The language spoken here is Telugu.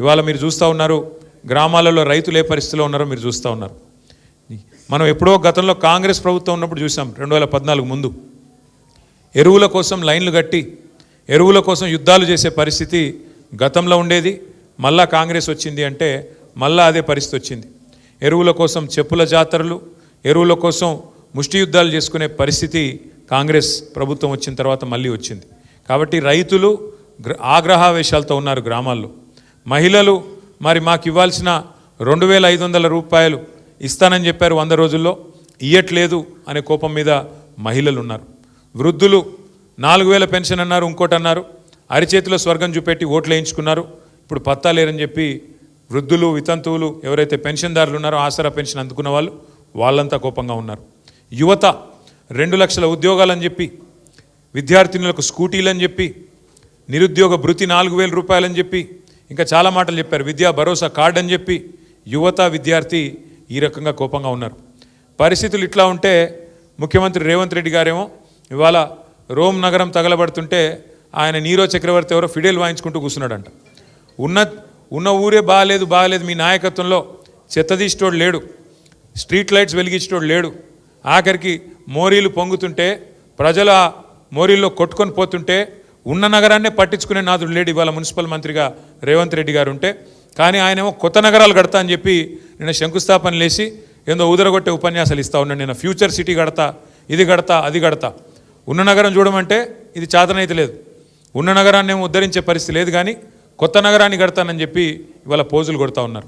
ఇవాళ మీరు చూస్తూ ఉన్నారు గ్రామాలలో రైతులు ఏ పరిస్థితిలో ఉన్నారో మీరు చూస్తూ ఉన్నారు. మనం ఎప్పుడో గతంలో కాంగ్రెస్ ప్రభుత్వం ఉన్నప్పుడు చూసాం 2014 ముందు ఎరువుల కోసం లైన్లు కట్టి ఎరువుల కోసం యుద్ధాలు చేసే పరిస్థితి గతంలో ఉండేది. మళ్ళా కాంగ్రెస్ వచ్చింది అంటే మళ్ళా అదే పరిస్థితి వచ్చింది. ఎరువుల కోసం చెప్పుల జాతరలు, ఎరువుల కోసం ముష్టి యుద్ధాలు చేసుకునే పరిస్థితి కాంగ్రెస్ ప్రభుత్వం వచ్చిన తర్వాత మళ్ళీ వచ్చింది. కాబట్టి రైతులు ఆగ్రహావేశాలతో ఉన్నారు గ్రామాల్లో. మహిళలు మరి మాకు ఇవ్వాల్సిన 2500 రూపాయలు ఇస్తానని చెప్పారు 100 రోజుల్లో, ఇయ్యట్లేదు అనే కోపం మీద మహిళలు ఉన్నారు. వృద్ధులు 4000 పెన్షన్ అన్నారు, ఇంకోటి అన్నారు, అరిచేతిలో స్వర్గం చూపెట్టి ఓట్లు వేయించుకున్నారు. ఇప్పుడు పత్తా లేరని చెప్పి వృద్ధులు వితంతువులు ఎవరైతే పెన్షన్దారులు ఉన్నారో ఆసరా పెన్షన్ అందుకున్న వాళ్ళంతా కోపంగా ఉన్నారు. యువత 2 లక్షల ఉద్యోగాలని చెప్పి, విద్యార్థినులకు స్కూటీలని చెప్పి, నిరుద్యోగ భృతి 4000 రూపాయలని చెప్పి, ఇంకా చాలా మాటలు చెప్పారు, విద్యా భరోసా కార్డు అని చెప్పి యువత విద్యార్థి ఈ రకంగా కోపంగా ఉన్నారు. పరిస్థితులు ఇట్లా ఉంటే ముఖ్యమంత్రి రేవంత్ రెడ్డి గారేమో ఇవాళ రోమ్ నగరం తగలబడుతుంటే ఆయన నీరో చక్రవర్తి ఎవరో ఫిడేల్ వాయించుకుంటూ కూర్చున్నాడంట. ఉన్న ఊరే బాగాలేదు, మీ నాయకత్వంలో చెత్తదీసేటోడు లేడు, స్ట్రీట్ లైట్స్ వెలిగించేటోడు లేడు, ఆఖరికి మోరీలు పొంగుతుంటే ప్రజల మోరీల్లో కొట్టుకొని పోతుంటే ఉన్న నగరాన్నే పట్టించుకునే నాదుడు లేడు ఇవాళ మున్సిపల్ మంత్రిగా రేవంత్ రెడ్డి గారు ఉంటే. కానీ ఆయనేమో కొత్త నగరాలు కడతా అని చెప్పి నిన్న శంకుస్థాపన లేచి ఏందో ఉదరగొట్టే ఉపన్యాసాలు ఇస్తూ ఉన్నాడు. నేను ఫ్యూచర్ సిటీ కడతా, ఇది కడతా, అది కడతా. ఉన్న నగరం చూడమంటే ఇది చాతనైతే లేదు, ఉన్న నగరాన్ని ఏమో ఉద్ధరించే పరిస్థితి లేదు, కానీ కొత్త నగరాన్ని కడతానని చెప్పి ఇవాళ పోజులు కొడతా ఉన్నారు.